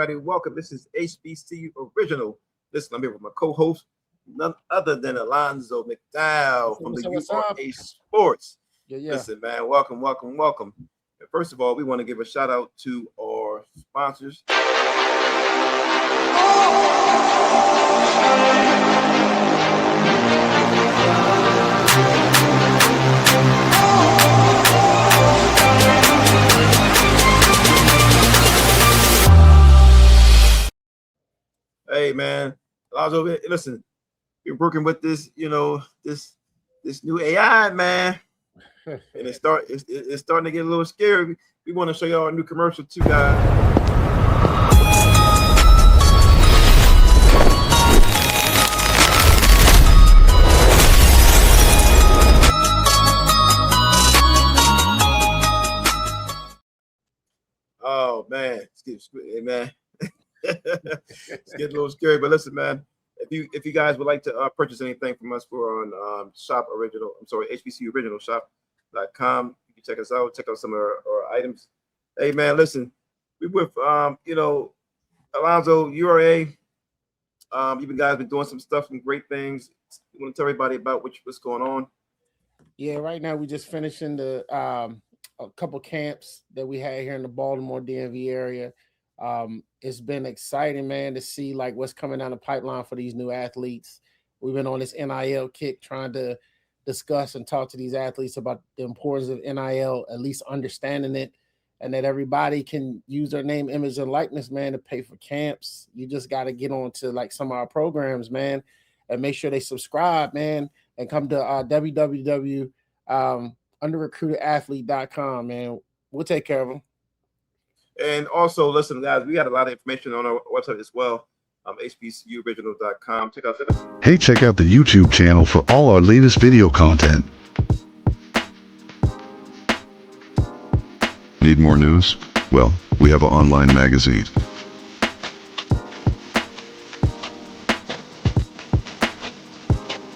everybody. Welcome. This is HBCU Original. Listen, I'm here with my co-host, none other than Alonzo McDowell from the URA Sports. Yeah. Listen, man, welcome. And first of all, we want to give a shout out to our sponsors. Hey man, Alonzo, listen, you're working with this, this new AI, man, and it's starting to get a little scary. We want to show y'all a new commercial too, guys. Oh man, hey, man. It's getting a little scary, but listen, man. If you guys would like to purchase anything from us, we're on HBCU Original Shop.com. You can check us out. Check out some of our items. Hey, man, listen. We with Alonzo, URA. You guys been doing some stuff, some great things. You want to tell everybody about what's going on? Yeah, right now we just finishing the a couple camps that we had here in the Baltimore DMV area. It's been exciting, man, to see like what's coming down the pipeline for these new athletes. We've been on this NIL kick trying to discuss and talk to these athletes about the importance of NIL, at least understanding it, and that everybody can use their name, image, and likeness, man, to pay for camps. You just got to get on to like some of our programs, man, and make sure they subscribe, man, and come to www.underrecruitedathlete.com, man. We'll take care of them. And also, listen, guys, we got a lot of information on our website as well, HBCUoriginal.com. Check out that. Hey, check out the YouTube channel for all our latest video content. Need more news? Well, we have an online magazine.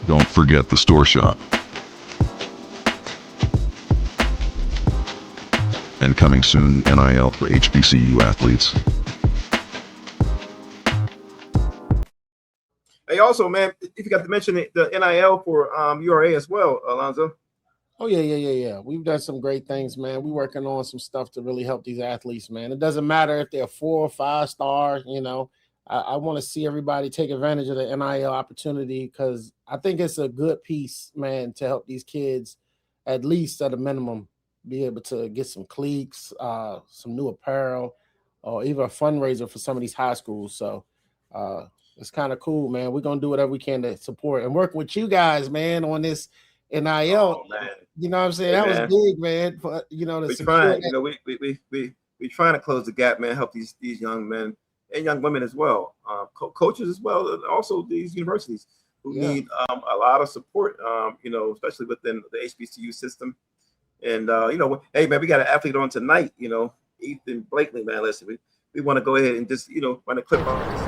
Don't forget the store shop. And coming soon, NIL for HBCU athletes. Hey, also, man, if you got to mention the NIL for URA as well, Alonzo. Oh, yeah. We've done some great things, man. We're working on some stuff to really help these athletes, man. It doesn't matter if they're 4 or 5 stars, I want to see everybody take advantage of the NIL opportunity because I think it's a good piece, man, to help these kids, at least at a minimum, be able to get some cleats, some new apparel, or even a fundraiser for some of these high schools. So it's kind of cool, man. We're going to do whatever we can to support and work with you guys, man, on this NIL. Oh, man. You know what I'm saying? That was big, man. For, we're trying, we're trying to close the gap, man, help these young men and young women as well, coaches as well, and also these universities who need a lot of support, especially within the HBCU system. And, hey, man, we got an athlete on tonight, Ethan Blakeney, man. Listen, we want to go ahead and just, run a clip on this.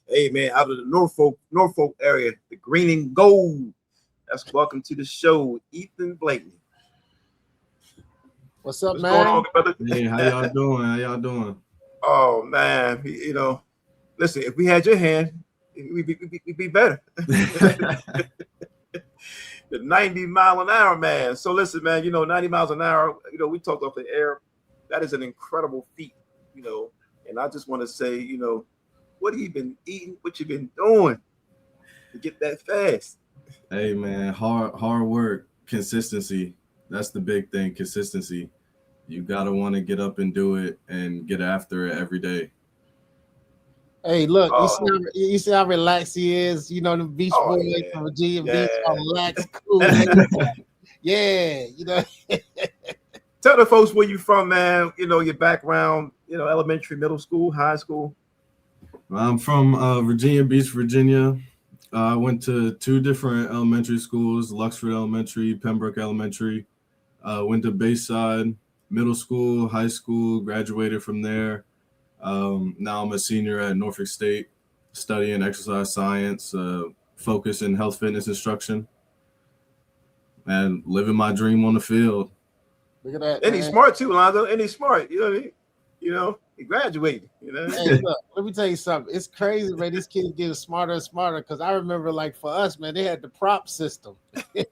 Hey, man, out of the Norfolk area, the green and gold. That's welcome to the show, Ethan Blakeney. What's up, man? Going on, brother? Hey, how y'all doing? Oh, man, listen, if we had your hand, we'd be better. The 90 mile an hour, man. So listen, man, 90 miles an hour, we talked off the air. That is an incredible feat, and I just want to say, what have you been eating? What you been doing to get that fast? Hey, man, hard work, consistency. That's the big thing, consistency. You got to want to get up and do it and get after it every day. Hey, look, you see how relaxed he is. The Beach Boys from Virginia Beach are relaxed, cool. Yeah, Tell the folks where you from, man. Your background, elementary, middle school, high school. I'm from Virginia Beach, Virginia. I went to 2 different elementary schools, Luxford Elementary, Pembroke Elementary. Went to Bayside Middle School, high school, graduated from there. Now I'm a senior at Norfolk State, studying exercise science, focus in health fitness instruction. man, living my dream on the field. Look at that. And he's smart too, Lonzo. And he's smart. You know what I mean? You know, he graduated. You know. Hey, look, let me tell you something. It's crazy, man. These kids getting smarter and smarter. Because I remember, like for us, man, they had the prop system. They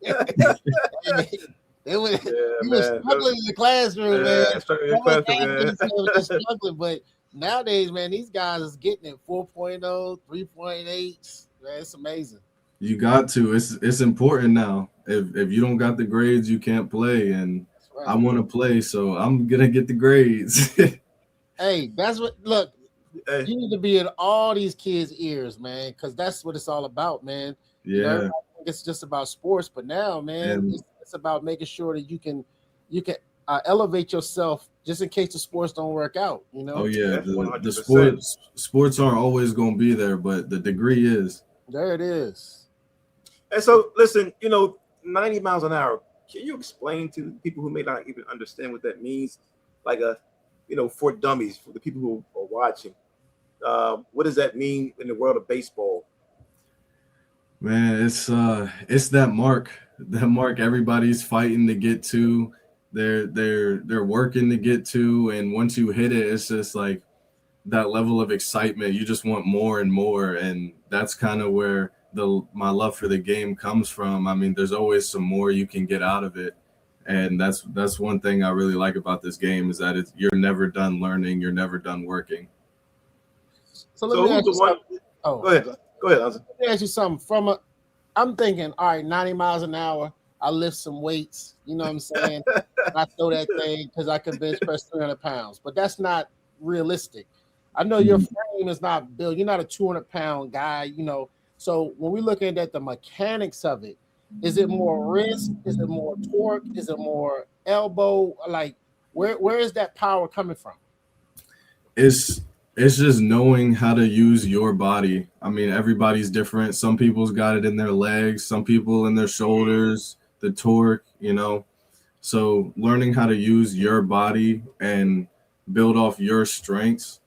were struggling in the classroom, man. Struggling, but nowadays, man, these guys is getting it 4.0, 3.8. Man, it's amazing. You got to. It's important now. If you don't got the grades, you can't play. And right. I want to play, so I'm gonna get the grades. Hey, that's what. Look, you need to be in all these kids' ears, man, because that's what it's all about, man. Yeah, you know, I think it's just about sports, but now, man, it's about making sure that you can elevate yourself just in case the sports don't work out. You know. Oh yeah, the sports aren't always gonna be there, but the degree is. There it is. And so, listen, 90 miles an hour. Can you explain to people who may not even understand what that means? Like for dummies, for the people who are watching, what does that mean in the world of baseball? Man, it's that mark everybody's fighting to get to. They're working to get to, and once you hit it, it's just like that level of excitement. You just want more and more, and that's kind of where my love for the game comes from. I mean, there's always some more you can get out of it, and that's one thing I really like about this game is that you're never done learning, you're never done working. So let me ask you something. Oh, go ahead, Anza. Let me ask you something. I'm thinking, all right, 90 miles an hour. I lift some weights. You know what I'm saying? I throw that thing because I can bench press 300 pounds, but that's not realistic. I know your frame is not built. You're not a 200-pound guy, So when we're looking at the mechanics of it, is it more wrist? Is it more torque? Is it more elbow? Like, where is that power coming from? It's just knowing how to use your body. I mean, everybody's different. Some people's got it in their legs, some people in their shoulders, the torque, So learning how to use your body and build off your strengths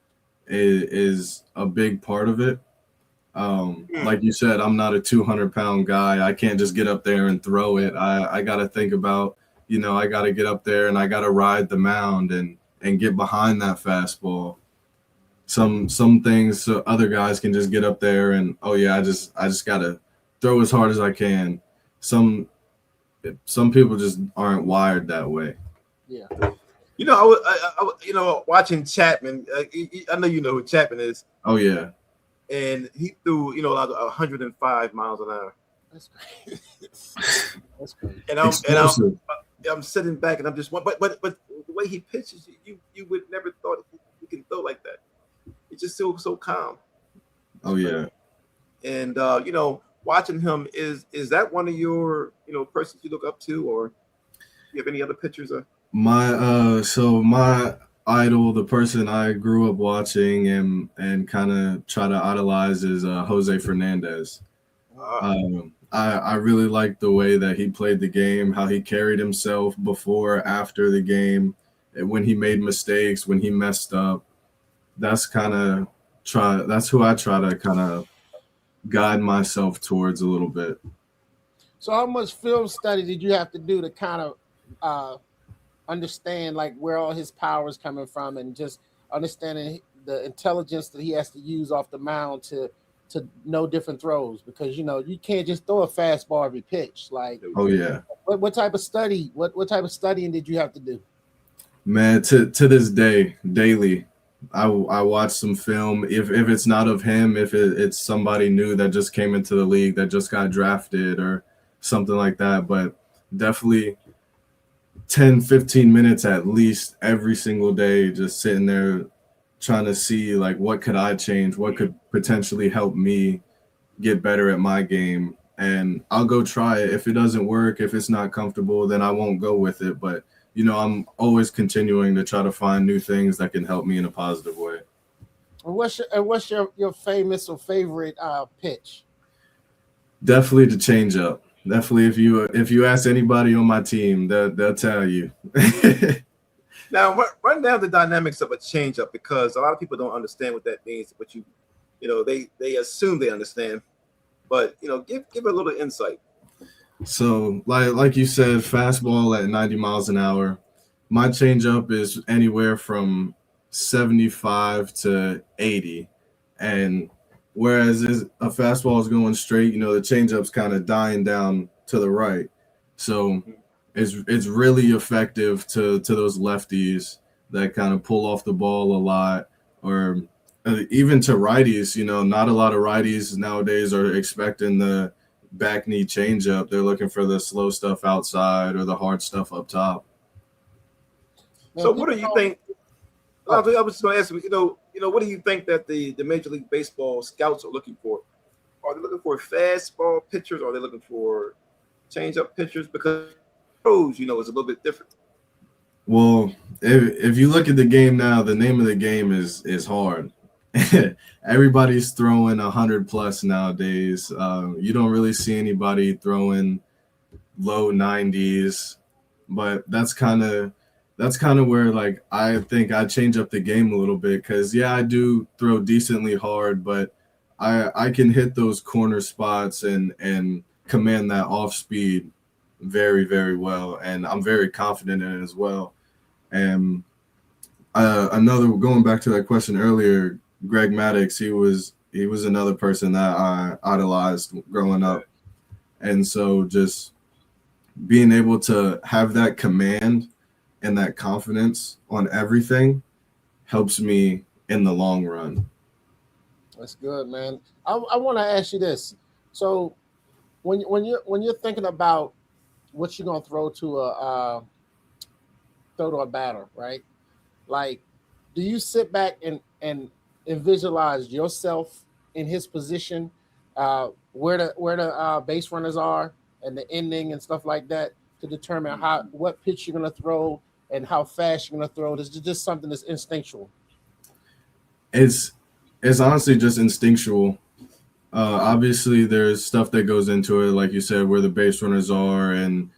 is a big part of it. Like you said, I'm not a 200-pound guy. I can't just get up there and throw it. I got to think about, I got to get up there and I got to ride the mound and get behind that fastball. Some things other guys can just get up there and, oh yeah, I just got to throw as hard as I can. Some people just aren't wired that way. Yeah. I watching Chapman. I know you know who Chapman is. Oh yeah. And he threw, like 105 miles an hour. That's crazy. That's crazy. And I'm sitting back and I'm just, but the way he pitches, you would never thought he can throw like that. It's just so calm. Oh yeah. And watching him is that one of your persons you look up to, or you have any other pitchers? My idol, the person I grew up watching and kind of try to idolize is Jose Fernandez. I really like the way that he played the game, how he carried himself before, after the game, when he made mistakes, when he messed up. That's who I try to kind of guide myself towards a little bit. So how much film study did you have to do to kind of understand like where all his power is coming from, and just understanding the intelligence that he has to use off the mound to know different throws? Because you can't just throw a fastball every pitch. Like, oh yeah. What type of study? What type of studying did you have to do? Man, to this day, daily, I watch some film. If it's not of him, if it's somebody new that just came into the league, that just got drafted or something like that, but definitely 10-15 minutes at least every single day, just sitting there trying to see like what could I change, what could potentially help me get better at my game. And I'll go try it. If it doesn't work, if it's not comfortable, then I won't go with it. But I'm always continuing to try to find new things that can help me in a positive way. What's your famous or favorite pitch? Definitely the changeup. Definitely, if you ask anybody on my team, they'll tell you. Now, run down the dynamics of a changeup, because a lot of people don't understand what that means. But they assume they understand. But give a little insight. So like you said, fastball at 90 miles an hour. My changeup is anywhere from 75 to 80. And whereas a fastball is going straight, the changeup's kind of dying down to the right. So it's really effective to those lefties that kind of pull off the ball a lot, or even to righties. Not a lot of righties nowadays are expecting the back knee changeup. They're looking for the slow stuff outside or the hard stuff up top. So what do you think? I was going to ask you, what do you think that the Major League Baseball scouts are looking for? Are they looking for fastball pitchers? Or are they looking for change-up pitchers? Because pros, is a little bit different. Well, if you look at the game now, the name of the game is hard. Everybody's throwing 100+ nowadays. You don't really see anybody throwing low 90s, but that's kind of where, like, I think I change up the game a little bit, because I do throw decently hard, but I can hit those corner spots and command that off speed very, very well, and I'm very confident in it as well. And going back to that question earlier, Greg Maddux, he was another person that I idolized growing up, and so just being able to have that command and that confidence on everything helps me in the long run. That's good, man. I want to ask you this. So when you're thinking about what you're gonna throw to a batter, right? Like, do you sit back and visualize yourself in his position, where the base runners are and the ending and stuff like that, to determine what pitch you're gonna throw and how fast you're gonna throw? It's just something that's instinctual. It's honestly just instinctual. Obviously, there's stuff that goes into it, like you said, where the base runners are and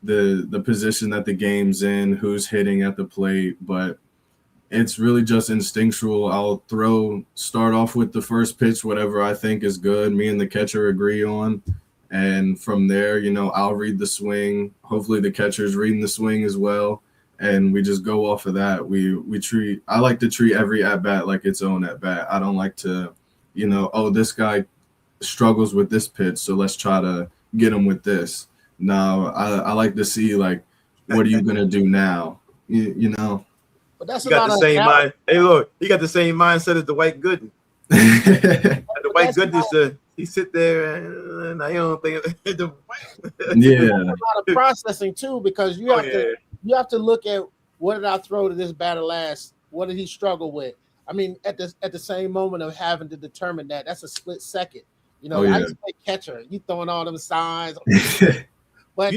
the position that the game's in, who's hitting at the plate. But it's really just instinctual. I'll start off with the first pitch, whatever I think is good, me and the catcher agree on. And from there, I'll read the swing. Hopefully the catcher's reading the swing as well. And we just go off of that. I like to treat every at-bat like its own at-bat. I don't like to, this guy struggles with this pitch, so let's try to get him with this. No, I like to see, like, what are you going to do now? But that's got the same mind. Hey, look, he got the same mindset as the White Gooden. The White Gooden, he sit there and I don't think. Yeah, a lot of processing too, because you have to look at, what did I throw to this batter last? What did he struggle with? I mean, at the same moment of having to determine that's a split second. I used to play catcher. You throwing all them signs, but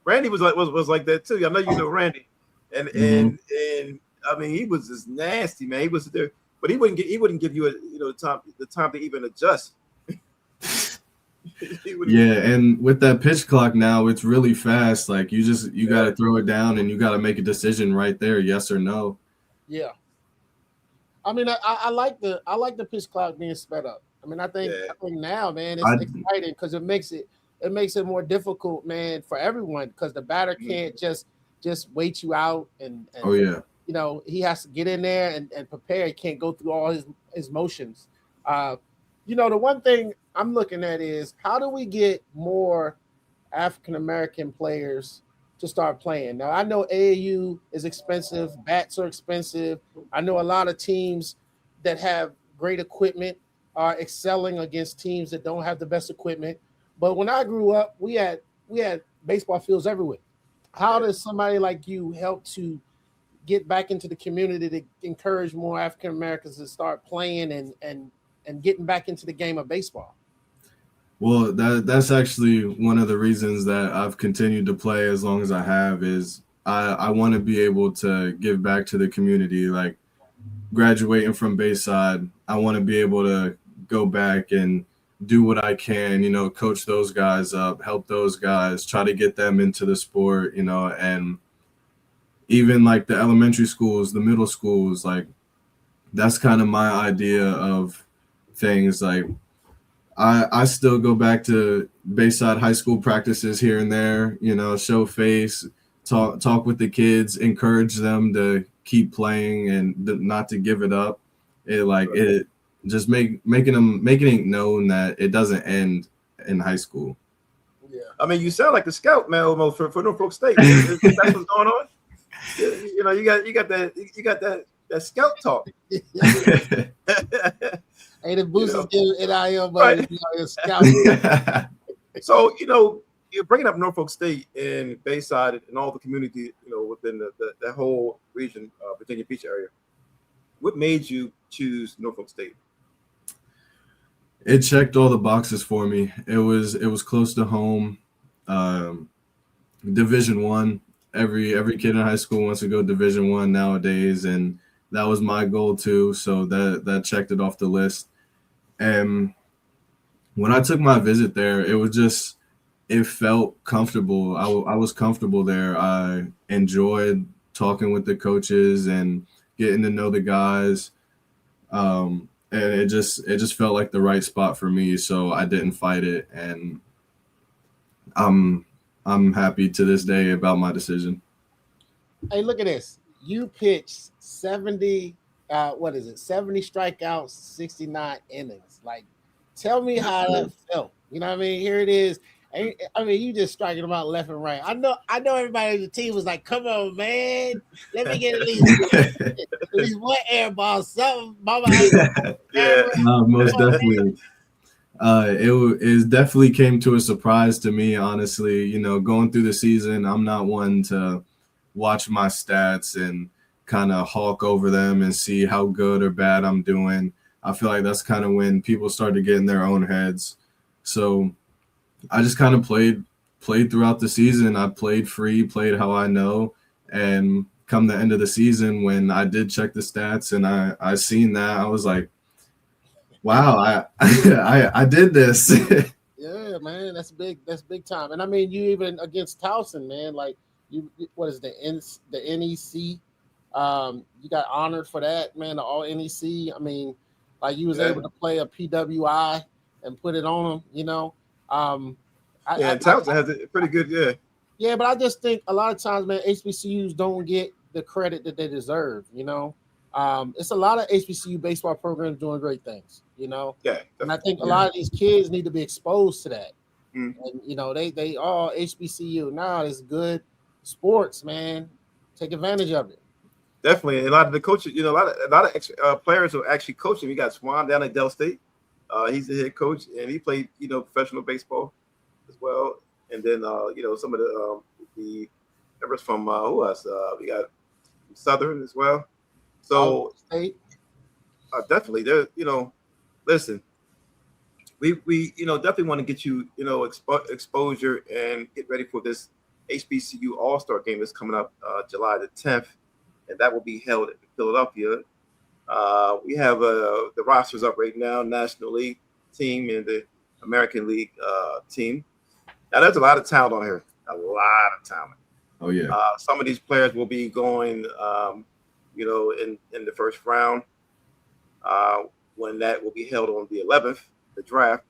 Randy was like that too. I know you know Randy, and I mean, he was just nasty, man. He was there, but he wouldn't give you the time to even adjust. And with that pitch clock now, it's really fast. Like, you got to throw it down and you got to make a decision right there, yes or no. Yeah. I mean, I like the pitch clock being sped up. I mean, I think now, man, it's exciting, because it makes it more difficult, man, for everyone, because the batter can't just wait you out and he has to get in there and prepare. He can't go through all his motions. The one thing I'm looking at is, how do we get more African-American players to start playing? Now, I know AAU is expensive. Bats are expensive. I know a lot of teams that have great equipment are excelling against teams that don't have the best equipment. But when I grew up, we had baseball fields everywhere. How does somebody like you help to get back into the community to encourage more African-Americans to start playing and getting back into the game of baseball? Well, that's actually one of the reasons that I've continued to play as long as I have, is I want to be able to give back to the community. Like, graduating from Bayside, I want to be able to go back and do what I can, coach those guys up, help those guys, try to get them into the sport, and even like the elementary schools, the middle schools, like, that's kind of my idea of things. Like, I still go back to Bayside High School practices here and there, show face, talk with the kids, encourage them to keep playing and not to give it up. It just making it known that it doesn't end in high school. Yeah, I mean, you sound like a scout, man, almost for Norfolk State. That's what's going on. You got that scout talk. Hey, the boosters give NIL money, right. Scout. So, you're bringing up Norfolk State and Bayside and all the community, within that whole region, Virginia Beach area. What made you choose Norfolk State? It checked all the boxes for me. It was close to home. Division I. Every kid in high school wants to go Division I nowadays, and that was my goal too. So that checked it off the list. And when I took my visit there, it felt comfortable. I was comfortable there. I enjoyed talking with the coaches and getting to know the guys. And it just felt like the right spot for me. So I didn't fight it, and I'm happy to this day about my decision. Hey, look at this. You pitched 70 strikeouts, 69 innings. Like, tell me how that felt. You know what I mean? Here it is. I mean, you just striking them out left and right. I know everybody on the team was like, come on, man. Let me get at least one air ball, something. Mama, yeah. Most definitely. It definitely came to a surprise to me, honestly. Going through the season, I'm not one to watch my stats and kind of hawk over them and see how good or bad I'm doing. I feel like that's kind of when people start to get in their own heads. So I just kind of played throughout the season. I played free, played how I know, and come the end of the season when I did check the stats and I seen that, I was like, wow, I did this. Yeah, man, that's big time. And I mean, you even against Towson, man, like what is the NEC? You got honored for that, man, the All-NEC. I mean, like you was able to play a PWI and put it on them, Towson has it pretty good, yeah. Yeah, but I just think a lot of times, man, HBCUs don't get the credit that they deserve, It's a lot of HBCU baseball programs doing great things, Yeah. And I think a lot of these kids need to be exposed to that. And they all HBCU. Now it's good sports, man. Take advantage of it. Definitely. And a lot of the coaches, a lot of players are actually coaching. We got Swan down at Del State. He's the head coach, and he played, professional baseball as well. And then, some of the members from who else? We got Southern as well. So definitely, there. Listen, we definitely want to get you, exposure and get ready for this HBCU All-Star game that's coming up July the 10th, and that will be held in Philadelphia. We have the rosters up right now, National League team and the American League team. Now, there's a lot of talent on here, a lot of talent. Oh, yeah. Some of these players will be going, in the first round when that will be held on the 11th, the draft,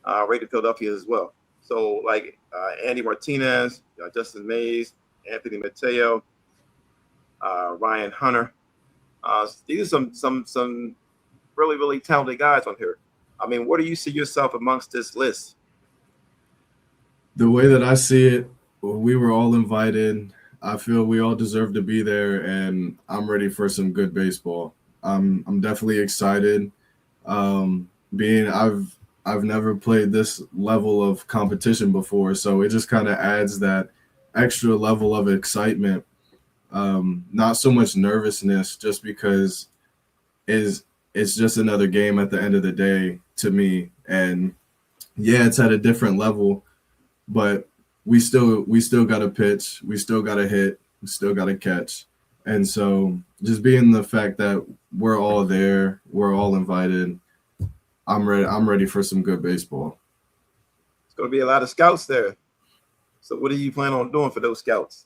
right in Philadelphia as well. So, like Andy Martinez, Justin Mays, Anthony Mateo, Ryan Hunter. These are some really, really talented guys on here. I mean, where do you see yourself amongst this list? The way that I see it, we were all invited. I feel we all deserve to be there, and I'm ready for some good baseball. I'm definitely excited. I've never played this level of competition before, so it just kind of adds that extra level of excitement. Not so much nervousness, just because it's just another game at the end of the day to me. And yeah, it's at a different level, but we still got to pitch, we still got to hit, we still got to catch. And so just being the fact that we're all there, we're all invited, I'm ready for some good baseball. It's going to be a lot of scouts there. So what do you plan on doing for those scouts?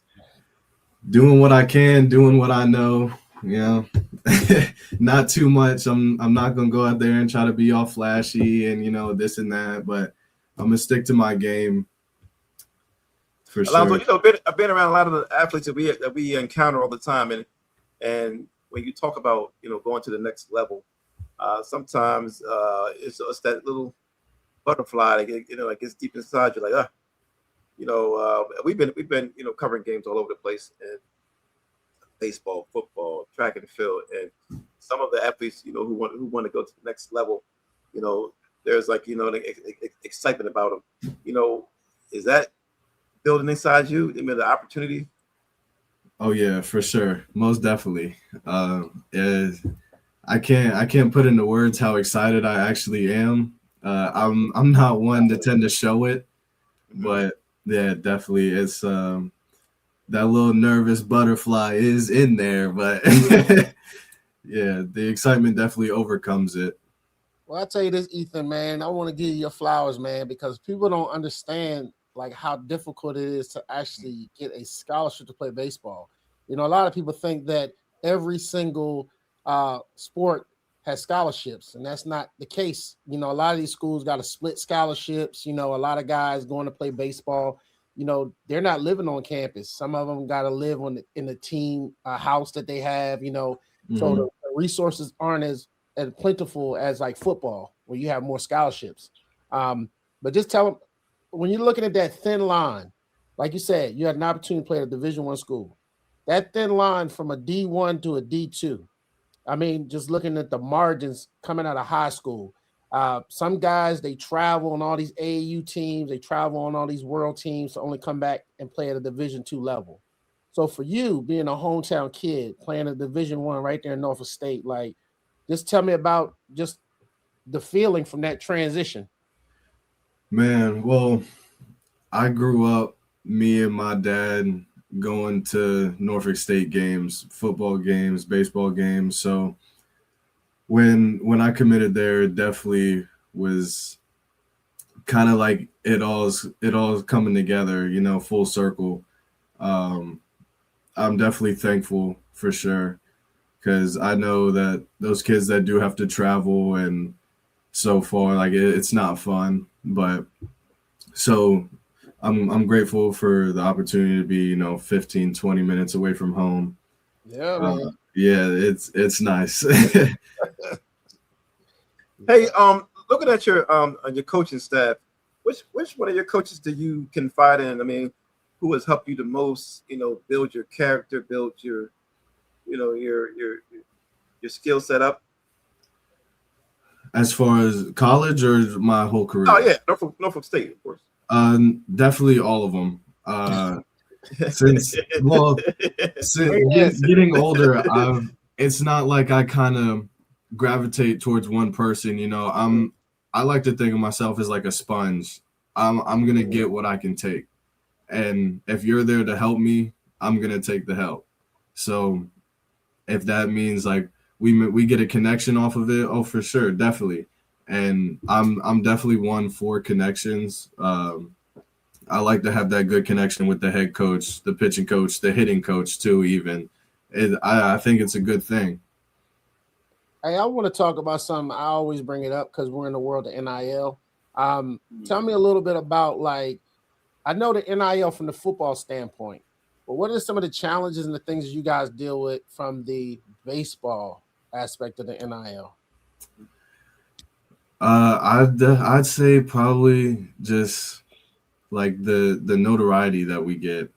Doing what I can, doing what I know. not too much. I'm not gonna go out there and try to be all flashy and this and that, but I'm gonna stick to my game for Alonzo, sure. I've been around a lot of the athletes that we encounter all the time, and when you talk about going to the next level, sometimes it's that little butterfly that gets deep inside you, like we've been covering games all over the place, and baseball, football, track and field, and some of the athletes who want to go to the next level, there's like excitement about them. Is that building inside you? I mean, the opportunity. Oh yeah, for sure, most definitely. I can't put into words how excited I actually am. I'm not one to tend to show it, but yeah, definitely it's that little nervous butterfly is in there, but yeah, the excitement definitely overcomes it. Well, I'll tell you this, Ethan, man, I want to give you your flowers, man, because people don't understand like how difficult it is to actually get a scholarship to play baseball. A lot of people think that every single sport has scholarships, and that's not the case. A lot of these schools got to split scholarships. A lot of guys going to play baseball, they're not living on campus. Some of them got to live in the team house that they have, so the resources aren't as plentiful as like football, where you have more scholarships. But just tell them, when you're looking at that thin line, like you said, you had an opportunity to play at a Division I school. That thin line from a D1 to a D2, I mean, just looking at the margins coming out of high school, some guys, they travel on all these AAU teams, they travel on all these world teams to only come back and play at a Division II level. So for you, being a hometown kid, playing a Division I right there in Norfolk State, like, just tell me about just the feeling from that transition. Man, well, I grew up, me and my dad, going to Norfolk State games, football games, baseball games. So when I committed there, it definitely was kind of like it all coming together, full circle. I'm definitely thankful for sure, because I know that those kids that do have to travel and so far, like it's not fun, but so I'm grateful for the opportunity to be 15, 20 minutes away from home. Yeah, man. Yeah, it's nice. Hey, looking at your coaching staff, which one of your coaches do you confide in? I mean, who has helped you the most? Build your character, build your skill set up. As far as college or my whole career? Oh yeah, Norfolk State, of course. Definitely all of them. Since getting older, it's not like I kind of gravitate towards one person. I like to think of myself as like a sponge. I'm gonna get what I can take, and if you're there to help me, I'm gonna take the help. So if that means like we get a connection off of it, oh for sure, definitely. And I'm definitely one for connections. I like to have that good connection with the head coach, the pitching coach, the hitting coach too. Even I think it's a good thing. Hey, I want to talk about something. I always bring it up because we're in the world of NIL. Tell me a little bit about, like, I know the NIL from the football standpoint, but what are some of the challenges and the things you guys deal with from the baseball aspect of the NIL? I'd say probably just like the notoriety that we get.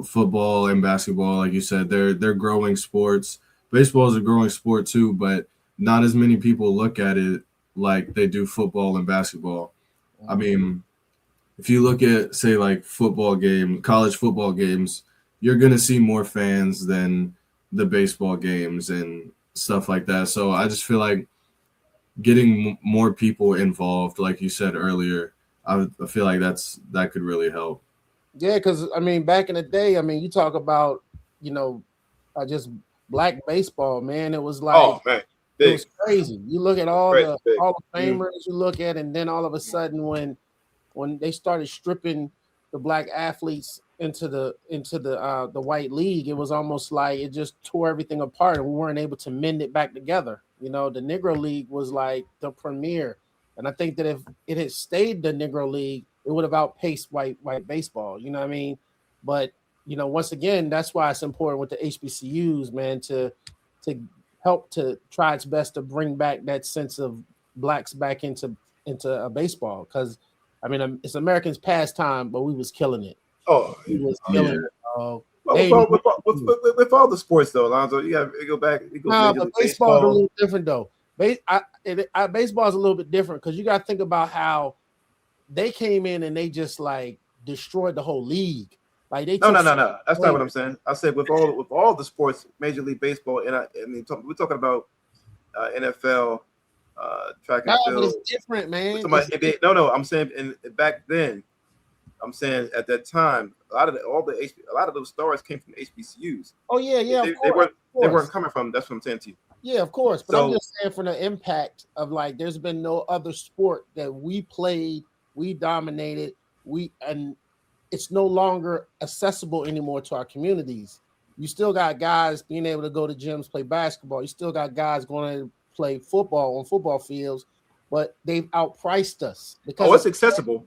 Football and basketball, like you said, they're growing sports. Baseball is a growing sport too, but not as many people look at it like they do football and basketball. I mean, if you look at, say, like college football games, you're going to see more fans than the baseball games and stuff like that. So I just feel like getting more people involved, like you said earlier, I feel like that could really help. Yeah, because, I mean, back in the day, I mean, you talk about, just black baseball, man. It was like, oh, man. It was crazy. You look at all the Famers Mm-hmm. you look at, and then all of a sudden when they started stripping the black athletes into the white league, it was almost like it just tore everything apart, and we weren't able to mend it back together. You know, the Negro League was like the premier, and I think that if it had stayed the Negro League, it would have outpaced white baseball. You know what I mean? But you know, once again, that's why it's important with the HBCUs, man, to help to try its best to bring back that sense of blacks back into baseball, because I mean it's Americans' pastime, but we was killing it. Oh, We was killing it. well, with all the sports though, Alonzo, you got to go back. But baseball is a little different though. Baseball is a little bit different because you got to think about how they came in and they just like destroyed the whole league. Like they no. That's not what I'm saying. I said with all the sports, Major League Baseball, and we're talking about NFL, track and field. But it's different, man. I'm saying back then. I'm saying at that time, a lot of those stars came from HBCUs. Oh yeah, they weren't coming from. That's what I'm saying to you. Yeah, of course. But I'm just saying from the impact of like, there's been no other sport that we played, we dominated, and it's no longer accessible anymore to our communities. You still got guys being able to go to gyms, play basketball. You still got guys going to play football on football fields, but they've outpriced us because it's accessible.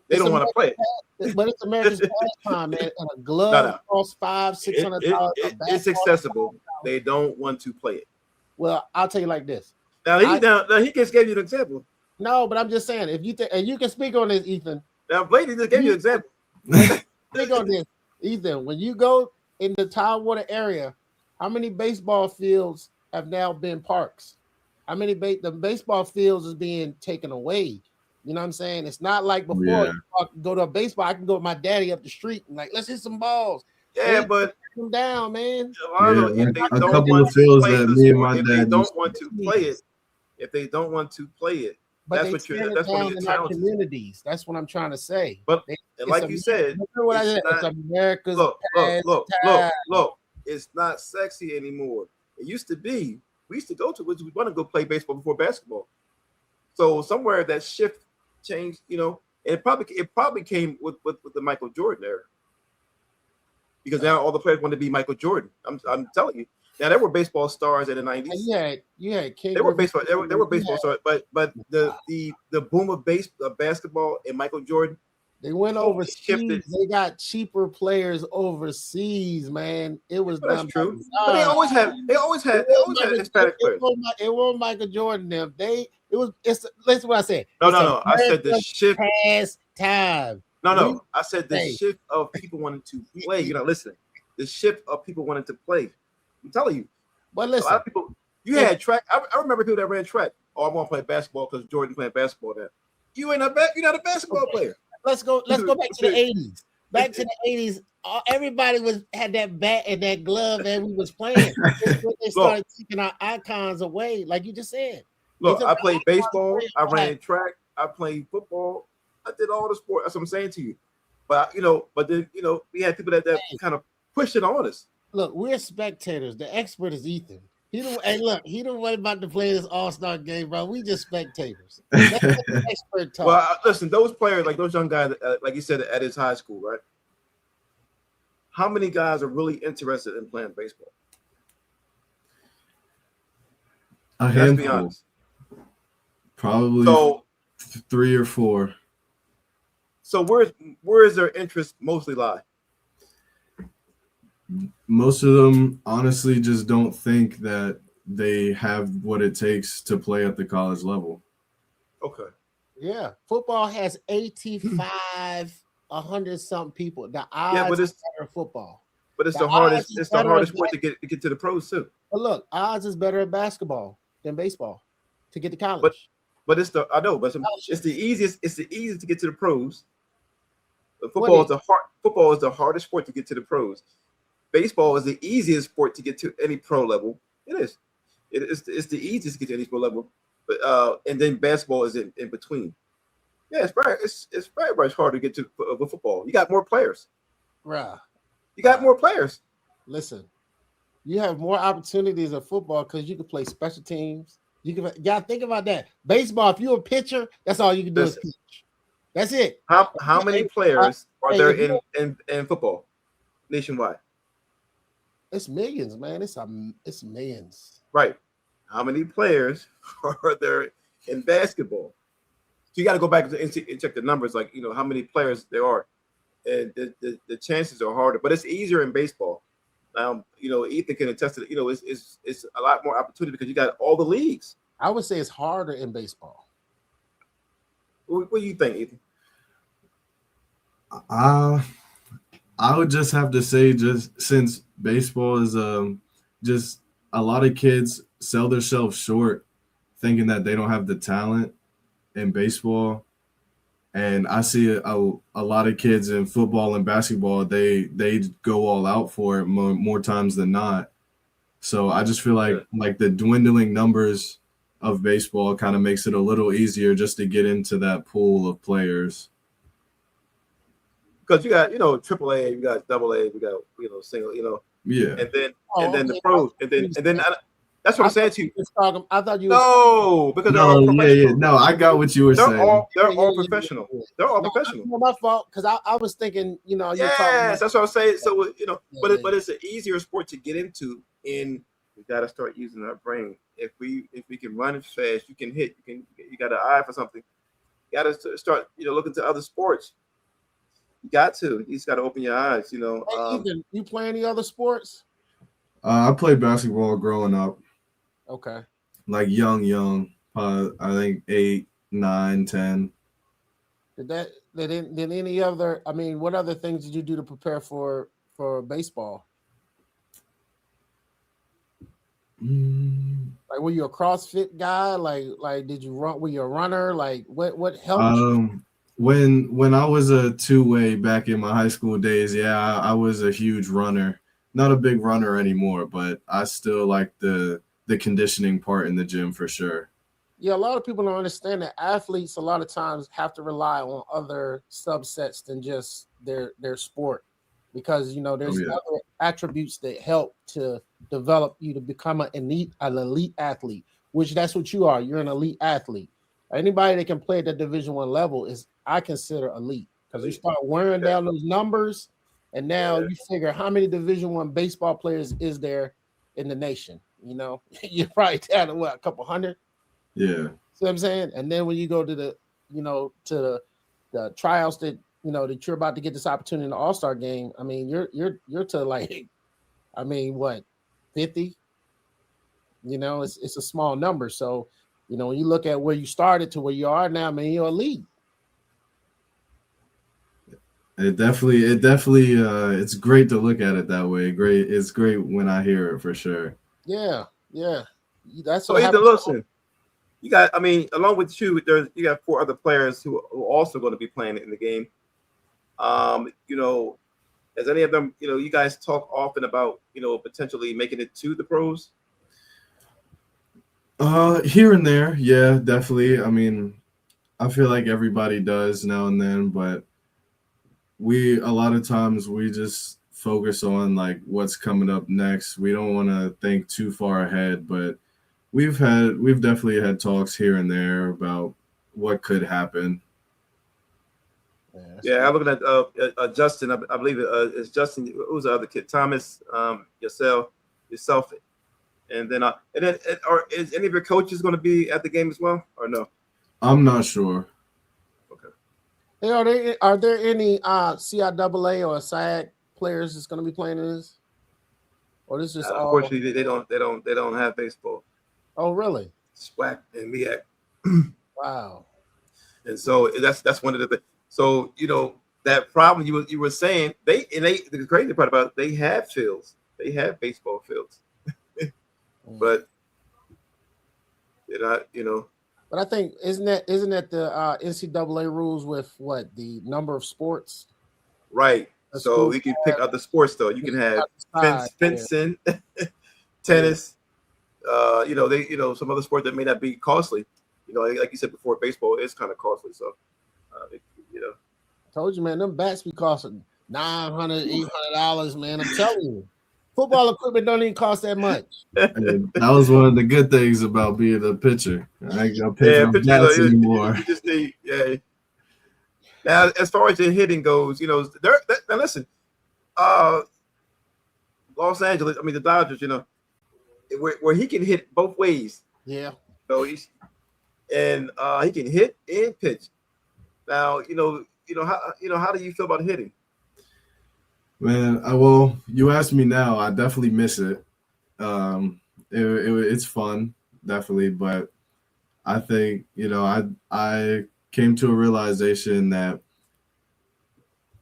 They don't want to play it. But it's America's pastime, man. And a glove costs $500-$600. It's accessible. They don't want to play it. Well, I'll tell you like this. Now he just gave you an example. No, but I'm just saying, if you and you can speak on this, Ethan. Now Blakeney just gave you an example. Speak on this, Ethan. When you go in the Tidewater area, how many baseball fields have now been parks? How many the baseball fields is being taken away? You know what I'm saying? It's not like before. Yeah. You go to a baseball, I can go with my daddy up the street and like, let's hit some balls. Yeah, but them down, man. If they don't want to play it, but that's one of your talents. Communities. That's what I'm trying to say. But like you said, America's look, it's not sexy anymore. It used to be. We used to go to. We want to go play baseball before basketball. So somewhere that shift changed, you know, and it probably came with the Michael Jordan era, because now all the players want to be Michael Jordan. I'm telling you. Now there were baseball stars in the 90s. Yeah, They were baseball stars, but the boom of basketball and Michael Jordan. They went overseas. They got cheaper players overseas, man. It was that's true. But they always had Hispanic players. It wasn't Michael Jordan. Them. Listen what I said. No. I said the shift. Past time. No. I said the shift of people wanting to play. You're not listening. The shift of people wanting to play. I'm telling you. But listen, a lot of people. You had track. I remember people that ran track. Oh, I want to play basketball because Jordan playing basketball now. You're not a basketball player. Let's go back to the 80s. Back to the 80s, everybody had that bat and that glove that we was playing. They started taking our icons away, like you just said. Look, I played baseball, I ran track, I played football, I did all the sport. That's what I'm saying to you. But then we had people that kind of pushed it on us. Look, we're spectators. The expert is Ethan. He don't worry about to play this all-star game, bro. We just spectators. That's the expert talk. Well, listen, those players, like those young guys, like you said, at his high school, right? How many guys are really interested in playing baseball? Let's be honest. Probably 3 or 4. So where is their interest mostly lie? Most of them honestly just don't think that they have what it takes to play at the college level. Okay. Yeah. Football has 85, 100-something people. The odds but it's better football. But it's the hardest sport to get to the pros too. But look, odds is better at basketball than baseball to get to college. But it's the easiest to get to the pros. But football is the hardest sport to get to the pros. Baseball is the easiest sport to get to any pro level. It is. It's the easiest to get to any pro level. But and then basketball is in between. Yeah, it's very much harder to get to with football. You got more players. Right. You got more players. Listen, you have more opportunities in football because you can play special teams. You gotta think about that. Baseball, if you're a pitcher, that's all you can do is pitch. That's it. How many players are Hey, there if you in football nationwide? It's millions, man. It's millions. Right. How many players are there in basketball? So you got to go back and check the numbers, like, you know, how many players there are. And the chances are harder, but it's easier in baseball. You know, Ethan can attest to it. You know, it's a lot more opportunity because you got all the leagues. I would say it's harder in baseball. What do you think, Ethan? I would just have to say, just since baseball is just a lot of kids sell themselves short thinking that they don't have the talent in baseball. And I see a lot of kids in football and basketball, they go all out for it more times than not. So I just feel like the dwindling numbers of baseball kind of makes it a little easier just to get into that pool of players. Because you got, you know, AAA, you got AA, you got, you know, single, you know, Yeah. and then Okay. the pros, and then that's what I'm saying to you. I thought you. No, because they're all professional. Yeah. No, I got what you were saying. They're all professional. They're all professional. Not my fault, because I was thinking, you know, you're talking Yes, about, that's what I'm saying. So, you know, Yeah, but it's an easier sport to get into. And we got to start using our brain. If we can run it fast, you can hit. You got an eye for something. You got to start, you know, looking to other sports. You got to. You just got to open your eyes. You know. Hey, Ethan, you play any other sports? I played basketball growing up, Okay. like young. I think 8, 9, 10. Did any other? I mean, what other things did you do to prepare for baseball? Like, were you a CrossFit guy? Like, did you run? Were you a runner? Like, what helped you? When I was a two-way back in my high school days, yeah, I was a huge runner. Not a big runner anymore, but I still like the conditioning part in the gym for sure. Yeah, a lot of people don't understand that athletes a lot of times have to rely on other subsets than just their sport, because, you know, there's other attributes that help to develop you to become an elite athlete, which that's what you are. You're an elite athlete. Anybody that can play at the Division I level is, I consider, elite, because you start wearing down those numbers, and now you figure how many Division I baseball players is there in the nation. You know, you're probably down to a couple hundred. Yeah. See what I'm saying? And then when you go to the, you know, to the tryouts that, you know, that you're about to get this opportunity in the All-Star game, I mean, you're to like, I mean, what, 50? You know, it's a small number. So, you know, when you look at where you started to where you are now, man, you're elite. It definitely it's great to look at it that way. It's great when I hear it, for sure. Yeah. That's So what Ethan, happens. listen, you got, I mean, along with you, you got 4 other players who are also going to be playing in the game. You know, has any of them, you know, you guys talk often about, you know, potentially making it to the pros? Here and there, yeah, definitely. I mean, I feel like everybody does now and then, but a lot of times we just focus on like what's coming up next. We don't want to think too far ahead, but we've definitely had talks here and there about what could happen. Yeah, I'm looking at Justin. I believe it's Justin. Who's the other kid? Thomas, yourself, and then is any of your coaches going to be at the game as well, or no? I'm not sure. Hey, are there any CIAA or SAG players that's going to be playing in this? Or this is just all? Unfortunately, they don't have baseball. Oh, really? SWAC and MEAC. Wow. And so that's one of the things. So, you know, that problem you were saying, the crazy part about it, they have fields. They have baseball fields. But they're not, you know. But I think isn't that the NCAA rules with what, the number of sports? Right. So you can pick other sports though. You can have fencing, tennis. You know, some other sport that may not be costly. You know, like you said before, baseball is kind of costly. So, you know. I told you, man, them bats be costing $900, $800, man. I'm telling you, football equipment don't even cost that much. That was one of the good things about being a pitcher. I ain't got to pay for bats anymore. You just need, Now, as far as the hitting goes, now listen, Los Angeles, I mean the Dodgers, where he can hit both ways. Yeah. He can hit and pitch. Now, how do you feel about hitting? Man, well, you asked me now. I definitely miss it. It's fun, definitely, but I think I came to a realization that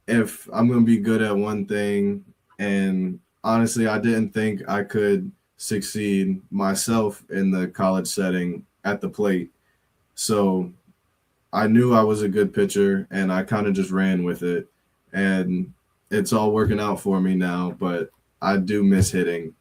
if I'm going to be good at one thing, and honestly, I didn't think I could succeed myself in the college setting at the plate. So I knew I was a good pitcher, and I kind of just ran with it, and it's all working out for me now, but I do miss hitting.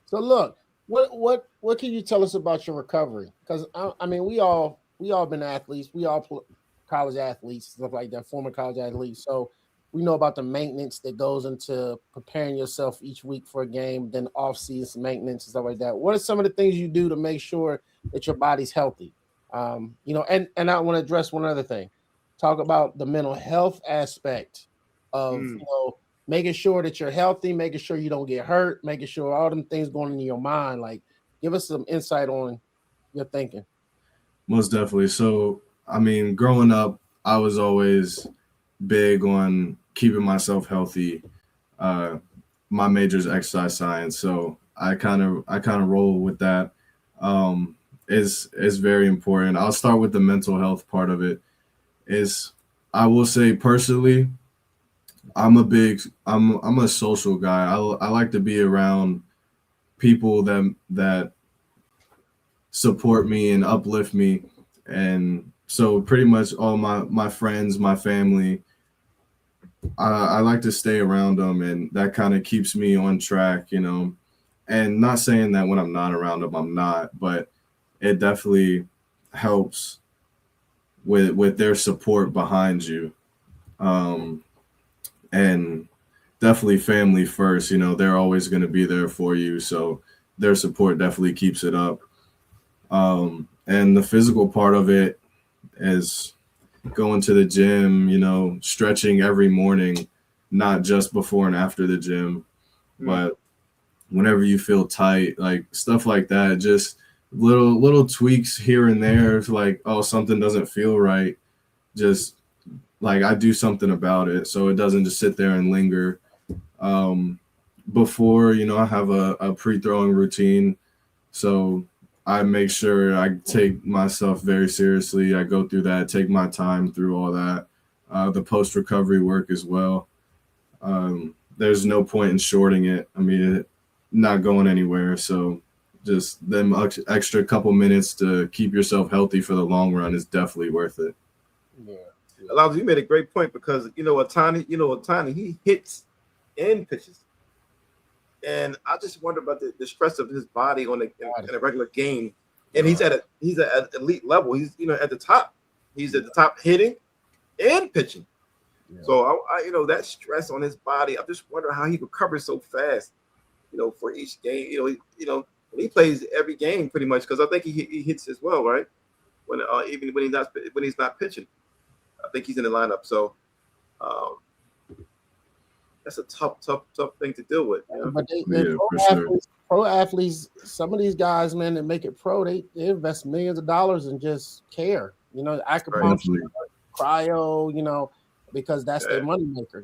So look, what can you tell us about your recovery? Because I mean, we all been athletes, we all college athletes, stuff like that, former college athletes. So we know about the maintenance that goes into preparing yourself each week for a game, then off-season maintenance and stuff like that. What are some of the things you do to make sure that your body's healthy? And I want to address one other thing. Talk about the mental health aspect of making sure that you're healthy, making sure you don't get hurt, making sure all them things going into your mind. Like, give us some insight on your thinking. Most definitely. So, I mean, growing up, I was always big on keeping myself healthy. My major is exercise science, so I kind of roll with that. Is very important. I'll start with the mental health part of it. I will say personally, I'm a social guy. I like to be around people that support me and uplift me, and so pretty much all my friends, my family, I like to stay around them, and that kind of keeps me on track, and not saying that when I'm not around them, I'm not, but it definitely helps with their support behind you. And definitely family first, they're always going to be there for you. So their support definitely keeps it up. And the physical part of it is going to the gym, stretching every morning, not just before and after the gym, but whenever you feel tight, like stuff like that, just little tweaks here and there. It's like, oh, something doesn't feel right. Just like I do something about it, so it doesn't just sit there and linger. Before, I have a pre-throwing routine, so I make sure I take myself very seriously. I go through that, take my time through all that. The post-recovery work as well. There's no point in shorting it. I mean, not going anywhere. So just them extra couple minutes to keep yourself healthy for the long run is definitely worth it. Yeah. Alonzo, you made a great point because Otani, he hits and pitches, and I just wonder about the stress of his body in a regular game, and he's at an elite level. He's at the top. He's at the top hitting and pitching. Yeah. So I that stress on his body, I just wonder how he recovers so fast. For each game, he plays every game pretty much because I think he hits as well, right? When even when he's not pitching. I think he's in the lineup, so that's a tough thing to deal with. But pro athletes, some of these guys, man, that make it pro, they invest millions of dollars and just care. Acupuncture, cryo, because that's their money maker.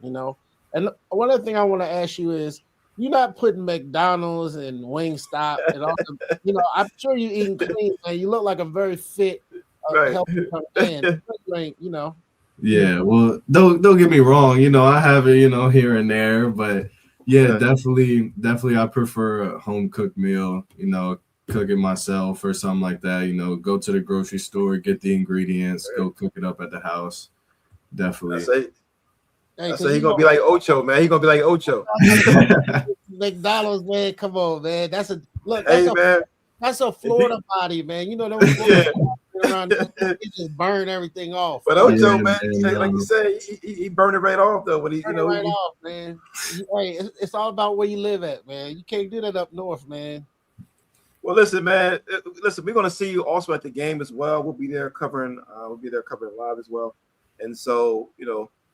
And one other thing I want to ask you is, you're not putting McDonald's and Wingstop and all the, I'm sure you're eating clean, man. You look like a very fit, healthy man. Yeah, well, don't get me wrong. I have it, here and there, but yeah, definitely, I prefer a home cooked meal. Cook it myself or something like that. Go to the grocery store, get the ingredients, go cook it up at the house. Definitely. I say he's gonna be like Ocho, man. He's gonna be like Ocho. McDonald's, man. Come on, man. That's a Florida body, man. Around there, he just burn everything off. But Ocho, man, like you say, he burned it right off though. When he, right off, man. Hey, it's all about where you live at, man. You can't do that up north, man. Well, listen, man. We're gonna see you also at the game as well. We'll be there covering live as well. And so,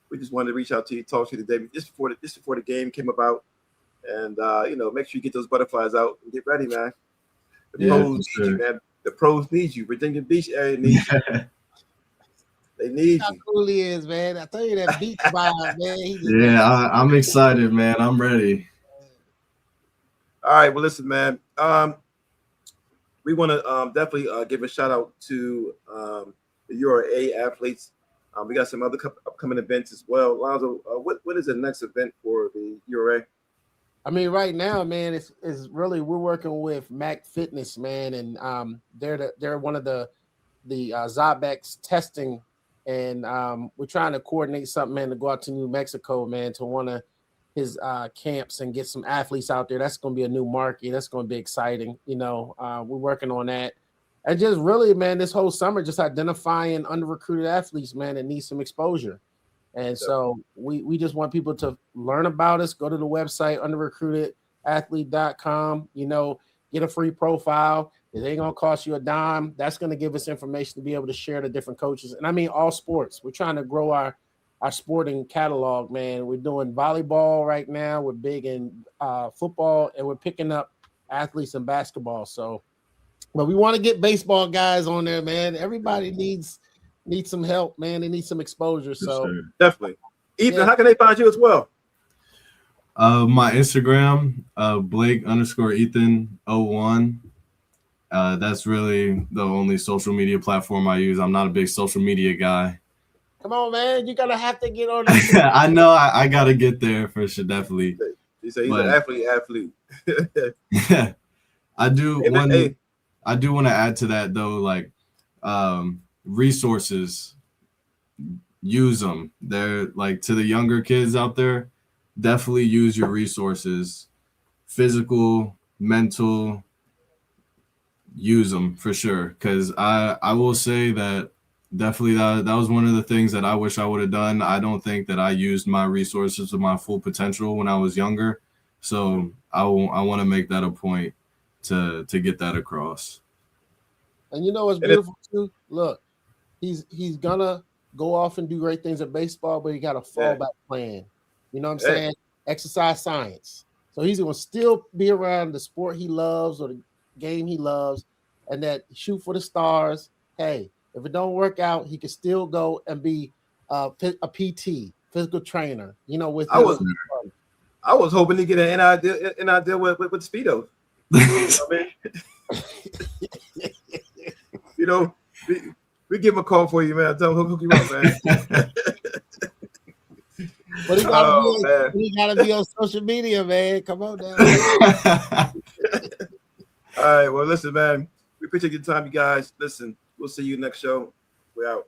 we just wanted to reach out to you, talk to you today, just before the game came about. And, make sure you get those butterflies out and get ready, man. The pros need you, man. The pros need you. Virginia Beach area needs you. They need you. Cool he is, man. I tell you that beach vibe, man. I'm excited, man. I'm ready. All right. Well, listen, man. We want to definitely give a shout out to the URA athletes. We got some other upcoming events as well. Lonzo, what is the next event for the URA? I mean, right now, man, it's really we're working with Mac Fitness, man, and they're one of the Zybex testing, and we're trying to coordinate something, man, to go out to New Mexico, man, to one of his camps and get some athletes out there. That's going to be a new market. That's going to be exciting. We're working on that. And just really, man, this whole summer, just identifying under-recruited athletes, man, that need some exposure. And so we just want people to learn about us. Go to the website, underrecruitedathlete.com, get a free profile. It ain't going to cost you a dime. That's going to give us information to be able to share to different coaches. And I mean, all sports. We're trying to grow our sporting catalog, man. We're doing volleyball right now. We're big in football, and we're picking up athletes in basketball. So, but we want to get baseball guys on there, man. Everybody needs some help, man. They need some exposure. So sure. Definitely. Ethan, how can they find you as well? My Instagram, Blake_Ethan01. That's really the only social media platform I use. I'm not a big social media guy. Come on, man. You're going to have to get on that. I know I got to get there for sure, definitely. You say he's an athlete. I do want to add to that, though, like resources, use them. They're like, to the younger kids out there, definitely use your resources, physical, mental, use them for sure. Because I will say that definitely that was one of the things that I wish I would have done. I don't think that I used my resources to my full potential when I was younger. So I want to make that a point to get that across. And what's beautiful too? Look, he's gonna go off and do great things at baseball, but he got a fallback plan. You know what I'm saying? Exercise science. So he's gonna still be around the sport he loves or the game he loves, and that shoot for the stars. Hey, if it don't work out, he can still go and be a PT, physical trainer. I was hoping to get an idea with Speedo. We give him a call for you, man. Tell him hook you up, man. But he gotta be on social media, man. Come on now. All right. Well, listen, man. We appreciate your time, you guys. Listen, we'll see you next show. We're out.